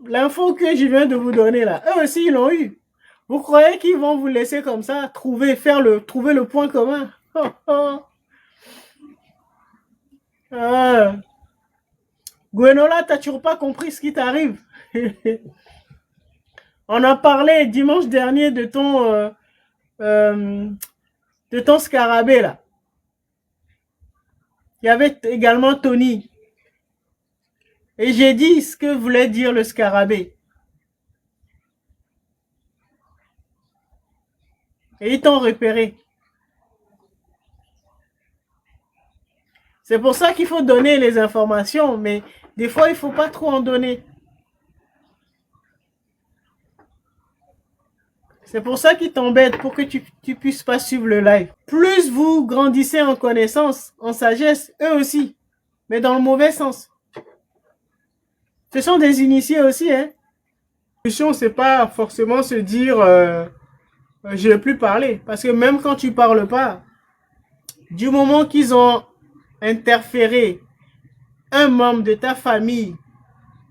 l'info que je viens de vous donner là, eux aussi ils l'ont eu. Vous croyez qu'ils vont vous laisser comme ça, trouver le point commun? Oh, oh. Gwenola, t'as toujours pas compris ce qui t'arrive. On a parlé dimanche dernier euh, de ton scarabée là. Il y avait également Tony. Et j'ai dit ce que voulait dire le scarabée. Et ils t'ont repéré. C'est pour ça qu'il faut donner les informations, mais des fois, il ne faut pas trop en donner. C'est pour ça qu'ils t'embêtent, pour que tu puisses pas suivre le live. Plus vous grandissez en connaissance, en sagesse, eux aussi, mais dans le mauvais sens. Ce sont des initiés aussi, hein. La solution, c'est pas forcément se dire je vais plus parler. Parce que même quand tu parles pas, du moment qu'ils ont interféré un membre de ta famille,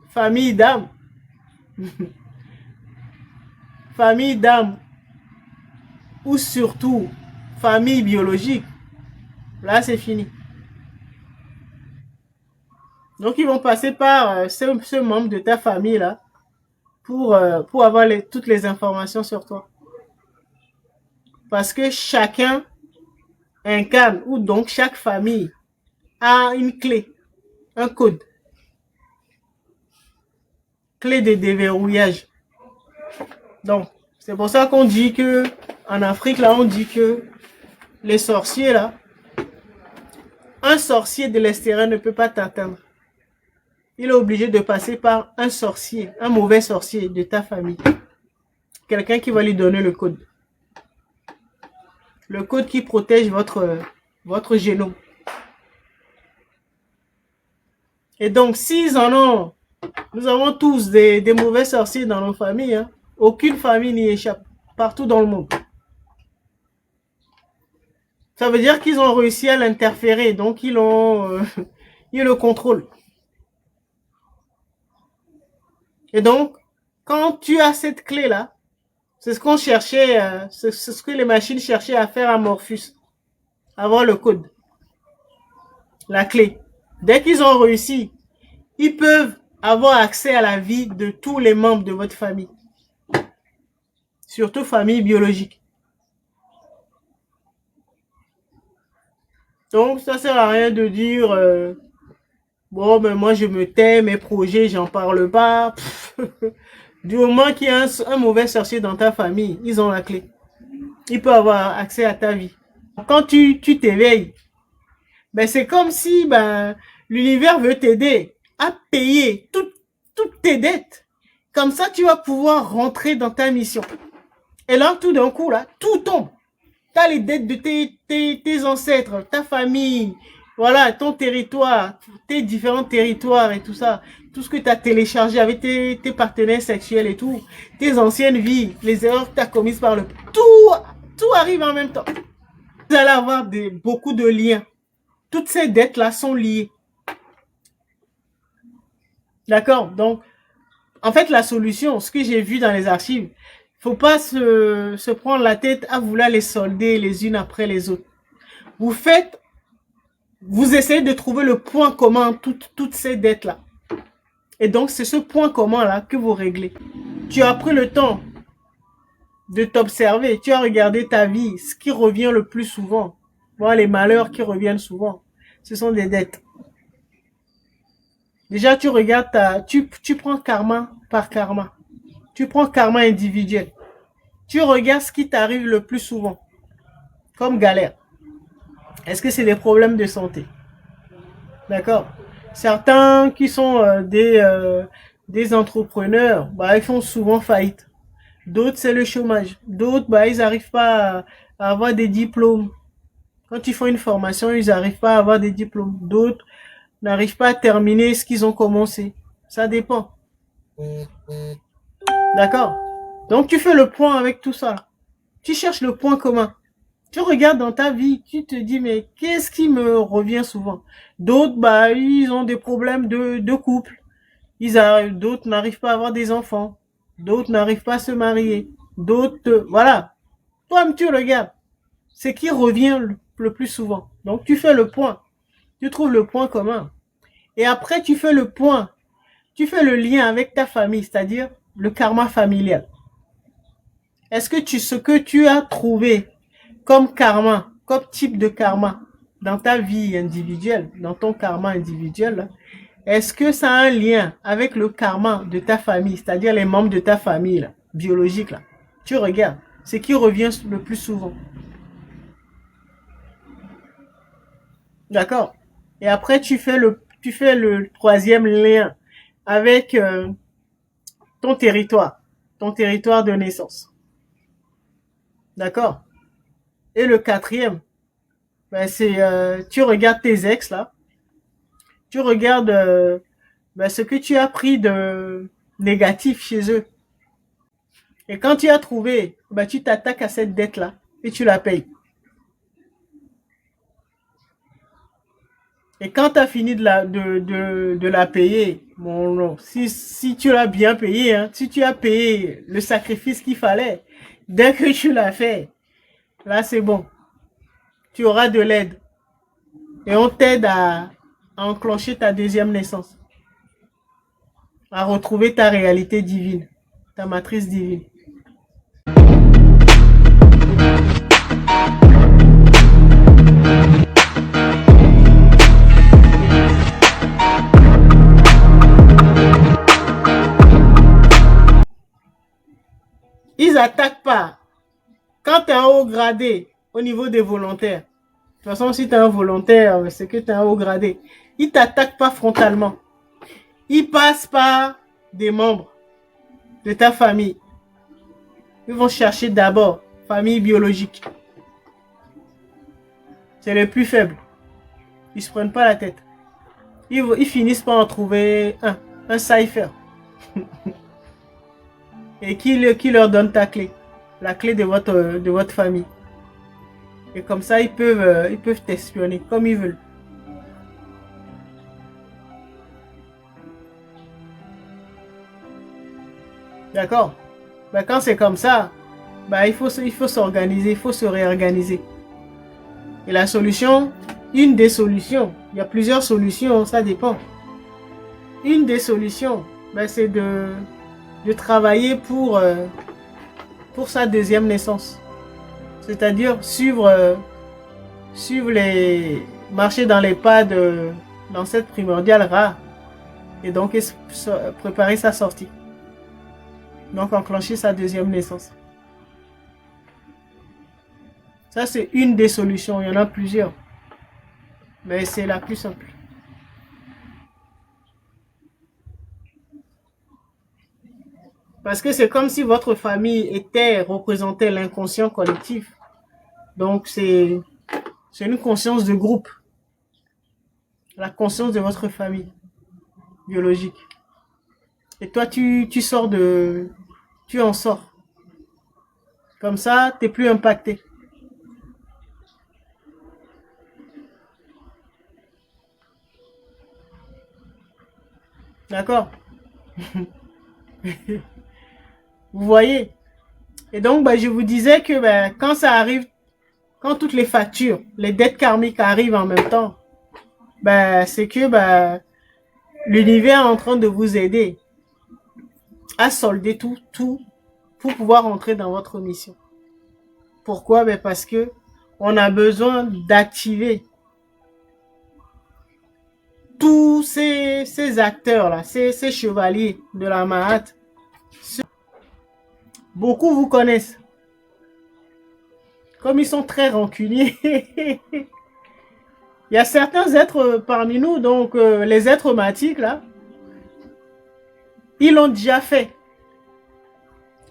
famille d'âme, famille d'âme, ou surtout famille biologique, là c'est fini. Donc ils vont passer par ce membre de ta famille là pour avoir toutes les informations sur toi. Parce que chacun incarne, ou donc chaque famille a une clé, un code, clé de déverrouillage. Donc c'est pour ça qu'on dit que en Afrique là, on dit que les sorciers là, un sorcier de l'extérieur ne peut pas t'atteindre. Il est obligé de passer par un sorcier, un mauvais sorcier de ta famille. Quelqu'un qui va lui donner le code. Le code qui protège votre génome. Et donc, s'ils en ont, nous avons tous des mauvais sorciers dans nos familles. Hein. Aucune famille n'y échappe, partout dans le monde. Ça veut dire qu'ils ont réussi à l'interférer, donc ils le contrôlent. Et donc, quand tu as cette clé-là, c'est ce qu'on cherchait, c'est ce que les machines cherchaient à faire à Morpheus. Avoir le code. La clé. Dès qu'ils ont réussi, ils peuvent avoir accès à la vie de tous les membres de votre famille. Surtout famille biologique. Donc, ça sert à rien de dire bon, ben moi je me tais, mes projets, j'en parle pas. Du moment qu'il y a un mauvais sorcier dans ta famille, ils ont la clé. Ils peuvent avoir accès à ta vie. Quand tu t'éveilles, ben c'est comme si l'univers veut t'aider à payer toutes tes dettes. Comme ça, tu vas pouvoir rentrer dans ta mission. Et là, tout d'un coup, là, tout tombe. Tu as les dettes de tes ancêtres, ta famille, voilà, ton territoire, tes différents territoires et tout ça. Tout ce que tu as téléchargé avec tes partenaires sexuels et tout. Tes anciennes vies, les erreurs que tu as commises par le... Tout arrive en même temps. Vous allez avoir beaucoup de liens. Toutes ces dettes-là sont liées. D'accord? Donc, en fait, la solution, ce que j'ai vu dans les archives, faut pas se prendre la tête à vouloir les solder les unes après les autres. Vous essayez de trouver le point commun toutes ces dettes-là. Et donc, c'est ce point commun-là que vous réglez. Tu as pris le temps de t'observer, tu as regardé ta vie, ce qui revient le plus souvent. Voilà, les malheurs qui reviennent souvent, ce sont des dettes. Déjà, tu regardes tu prends karma par karma. Tu prends karma individuel. Tu regardes ce qui t'arrive le plus souvent comme galère. Est-ce que c'est des problèmes de santé? D'accord. Certains qui sont des entrepreneurs, ils font souvent faillite. D'autres, c'est le chômage. D'autres, ils n'arrivent pas à avoir des diplômes. Quand ils font une formation, ils n'arrivent pas à avoir des diplômes. D'autres n'arrivent pas à terminer ce qu'ils ont commencé. Ça dépend. D'accord? Donc, tu fais le point avec tout ça. Tu cherches le point commun. Tu regardes dans ta vie, tu te dis, mais qu'est-ce qui me revient souvent? D'autres, ils ont des problèmes de couple. D'autres n'arrivent pas à avoir des enfants. D'autres n'arrivent pas à se marier. D'autres, voilà. Toi, tu regardes. C'est qui revient le plus souvent. Donc, tu fais le point. Tu trouves le point commun. Et après, tu fais le point. Tu fais le lien avec ta famille, c'est-à-dire le karma familial. Est-ce que ce que tu as trouvé comme karma, comme type de karma dans ta vie individuelle, dans ton karma individuel, est-ce que ça a un lien avec le karma de ta famille, c'est-à-dire les membres de ta famille là, biologique là? Tu regardes, c'est qui revient le plus souvent. D'accord? Et après, tu fais le troisième lien avec ton territoire de naissance. D'accord? Et le quatrième, ben c'est tu regardes tes ex là, tu regardes ben, ce que tu as pris de négatif chez eux. Et quand tu as trouvé, ben, tu t'attaques à cette dette là et tu la payes. Et quand tu as fini de la payer, bon non, si tu l'as bien payé, hein, si tu as payé le sacrifice qu'il fallait, dès que tu l'as fait, là c'est bon, tu auras de l'aide. Et on t'aide à enclencher ta deuxième naissance, à retrouver ta réalité divine, ta matrice divine. Ils attaquent pas. Quand tu es en haut gradé, au niveau des volontaires, de toute façon, si tu es un volontaire, c'est que tu es un haut gradé. Ils t'attaquent pas frontalement. Ils passent par des membres de ta famille. Ils vont chercher d'abord famille biologique. C'est les plus faibles. Ils se prennent pas la tête. Ils finissent par en trouver un cipher. Et qui leur donne ta clé. La clé de votre famille. Et comme ça, ils peuvent t'espionner comme ils veulent. D'accord? Ben, quand c'est comme ça, ben, il faut s'organiser, il faut se réorganiser. Et la solution, une des solutions, il y a plusieurs solutions, ça dépend. Une des solutions, ben, c'est de travailler pour sa deuxième naissance. C'est-à-dire suivre marcher dans les pas de l'ancêtre primordial Ra. Et donc préparer sa sortie. Donc enclencher sa deuxième naissance. Ça, c'est une des solutions. Il y en a plusieurs. Mais c'est la plus simple. Parce que c'est comme si votre famille représentait l'inconscient collectif. Donc c'est une conscience de groupe. La conscience de votre famille biologique. Et toi, tu en sors. Comme ça, t'es plus impacté. D'accord? Vous voyez? Et donc, bah, je vous disais que bah, quand ça arrive, quand toutes les factures, les dettes karmiques arrivent en même temps, bah, c'est que bah, l'univers est en train de vous aider à solder tout pour pouvoir entrer dans votre mission. Pourquoi? Ben parce que on a besoin d'activer tous ces acteurs-là, ces chevaliers de la Mahat. Beaucoup vous connaissent. Comme ils sont très rancuniers, il y a certains êtres parmi nous, donc les êtres matiques, là, ils l'ont déjà fait.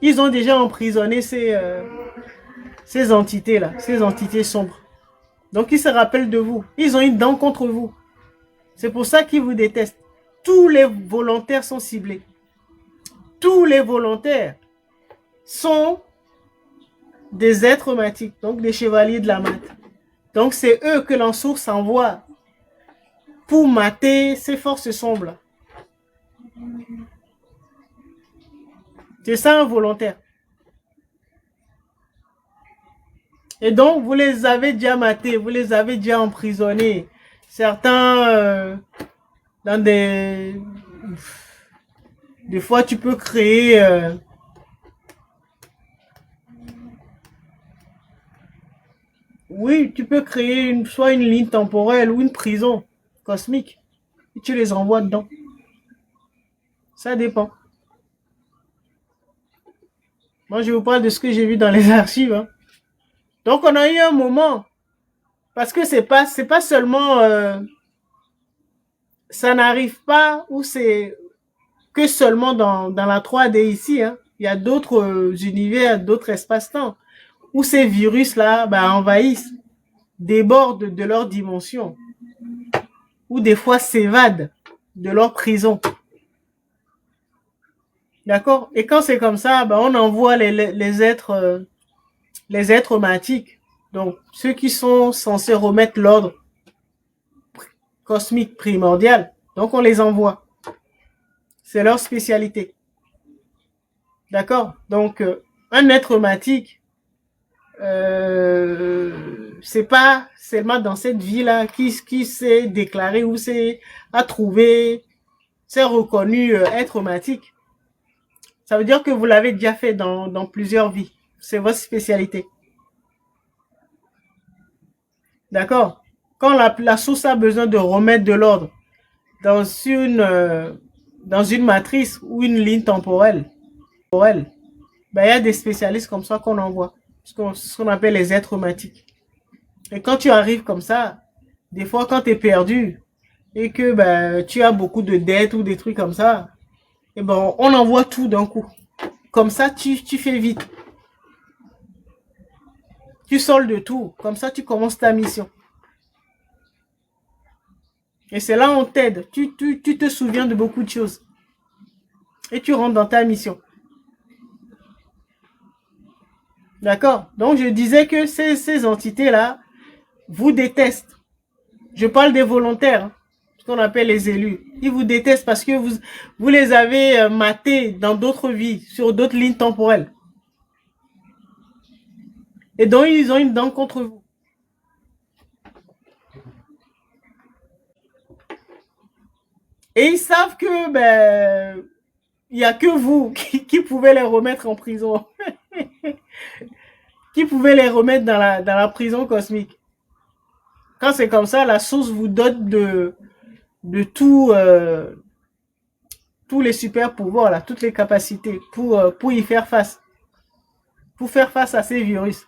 Ils ont déjà emprisonné ces entités-là, ces entités sombres. Donc ils se rappellent de vous. Ils ont une dent contre vous. C'est pour ça qu'ils vous détestent. Tous les volontaires sont ciblés. Tous les volontaires sont des êtres matiques, donc des chevaliers de la mat. Donc c'est eux que l'ensource envoie pour mater ces forces sombres. C'est ça, involontaire. Et donc, vous les avez déjà matés, vous les avez déjà emprisonnés. Certains, dans des fois, tu peux créer... oui, tu peux créer soit une ligne temporelle ou une prison cosmique. Et tu les envoies dedans. Ça dépend. Moi, je vous parle de ce que j'ai vu dans les archives. Hein. Donc, on a eu un moment. Parce que c'est pas seulement... ça n'arrive pas ou c'est que seulement dans la 3D ici. Hein. Il y a d'autres univers, d'autres espaces-temps où ces virus-là envahissent, débordent de leur dimension ou des fois s'évadent de leur prison. D'accord. Et quand c'est comme ça, on envoie les êtres matiques. Donc, ceux qui sont censés remettre l'ordre cosmique primordial. Donc, on les envoie. C'est leur spécialité. D'accord. Donc, un être matique, c'est pas seulement dans cette vie-là qui s'est déclaré ou a trouvé, s'est reconnu être matique. Ça veut dire que vous l'avez déjà fait dans plusieurs vies. C'est votre spécialité. D'accord. Quand la source a besoin de remettre de l'ordre dans dans une matrice ou une ligne temporelle, il y a des spécialistes comme ça qu'on envoie. Ce qu'on appelle les êtres matiques. Et quand tu arrives comme ça, des fois quand tu es perdu et que tu as beaucoup de dettes ou des trucs comme ça, on envoie tout d'un coup. Comme ça, tu fais vite. Tu soldes tout. Comme ça, tu commences ta mission. Et c'est là où on t'aide. Tu te souviens de beaucoup de choses. Et tu rentres dans ta mission. D'accord. Donc, je disais que ces entités-là vous détestent. Je parle des volontaires, hein, ce qu'on appelle les élus. Ils vous détestent parce que vous les avez matés dans d'autres vies, sur d'autres lignes temporelles. Et donc, ils ont une dent contre vous. Et ils savent que il n'y a que vous qui pouvez les remettre en prison. Qui pouvez les remettre dans la prison cosmique. Quand c'est comme ça, la source vous donne de tout, tous les super pouvoirs, là, toutes les capacités pour y faire face. Pour faire face à ces virus.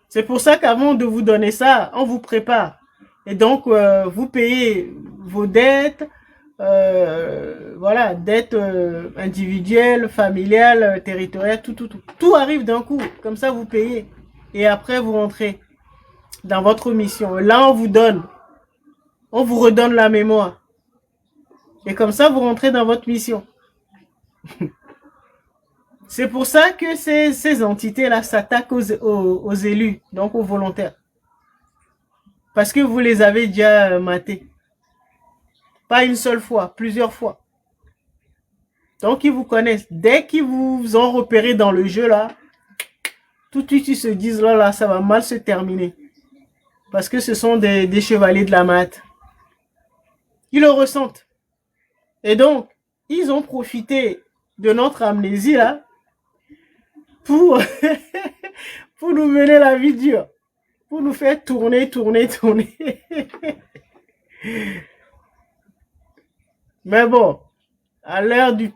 C'est pour ça qu'avant de vous donner ça, on vous prépare. Et donc, vous payez vos dettes, voilà, dettes individuelles, familiales, territoriales, tout. Tout arrive d'un coup. Comme ça, vous payez. Et après, vous rentrez dans votre mission. Là, on vous redonne la mémoire. Et comme ça, vous rentrez dans votre mission. C'est pour ça que ces entités-là s'attaquent aux élus, donc aux volontaires. Parce que vous les avez déjà matés. Pas une seule fois, plusieurs fois. Donc ils vous connaissent. Dès qu'ils vous ont repéré dans le jeu là, tout de suite ils se disent là, ça va mal se terminer. Parce que ce sont des chevaliers de la mat. Ils le ressentent. Et donc, ils ont profité de notre amnésie là pour, pour nous mener la vie dure. Pour nous faire tourner. Mais bon, à l'ère du,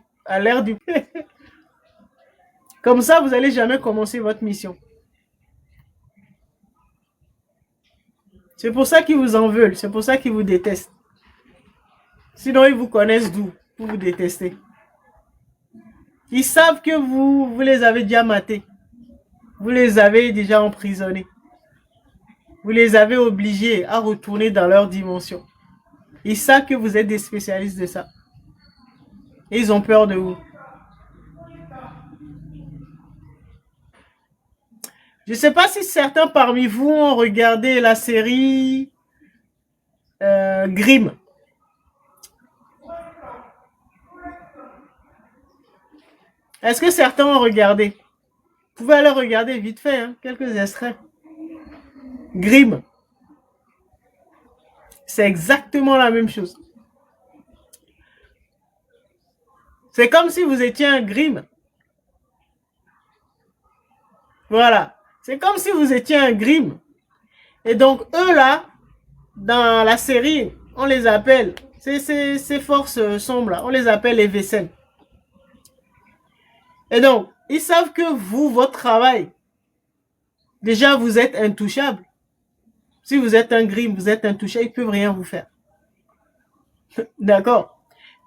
comme ça, vous allez jamais commencer votre mission. C'est pour ça qu'ils vous en veulent, c'est pour ça qu'ils vous détestent. Sinon, ils vous connaissent d'où pour vous détester. Ils savent que vous les avez déjà matés. Vous les avez déjà emprisonnés. Vous les avez obligés à retourner dans leur dimension. Ils savent que vous êtes des spécialistes de ça. Et ils ont peur de vous. Je ne sais pas si certains parmi vous ont regardé la série Grimm. Est-ce que certains ont regardé? Vous pouvez aller regarder vite fait, hein, quelques extraits. Grimm. C'est exactement la même chose. C'est comme si vous étiez un Grimm. Voilà. C'est comme si vous étiez un Grimm. Et donc, eux là, dans la série, on les appelle, ces forces sombres là, on les appelle les vaisselles. Et donc, ils savent que vous, votre travail, déjà vous êtes intouchable. Si vous êtes un Grimm, vous êtes intouchable, ils ne peuvent rien vous faire. D'accord.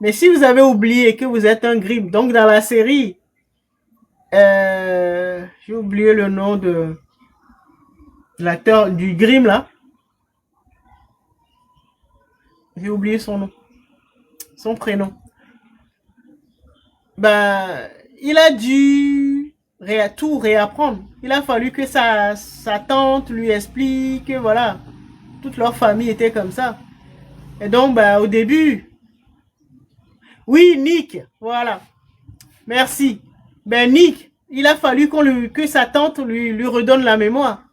Mais si vous avez oublié que vous êtes un Grimm, donc dans la série, j'ai oublié le nom de l'acteur du Grimm là. J'ai oublié son nom, son prénom. Ben, il a dû tout réapprendre. Il a fallu que sa tante lui explique que voilà, toute leur famille était comme ça. Et donc, ben, au début, oui, Nick, voilà, merci. Ben, Nick, il a fallu que sa tante lui redonne la mémoire.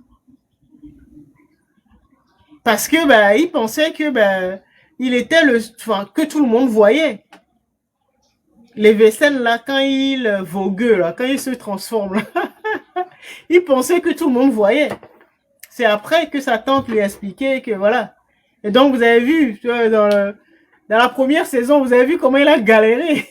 Parce que, ben, il pensait que, ben, il était enfin, que tout le monde voyait. Les vaisselles, là, quand il vogue, là, quand il se transforme, là, il pensait que tout le monde voyait. C'est après que sa tante lui a expliqué que voilà. Et donc, vous avez vu, dans la première saison, vous avez vu comment il a galéré.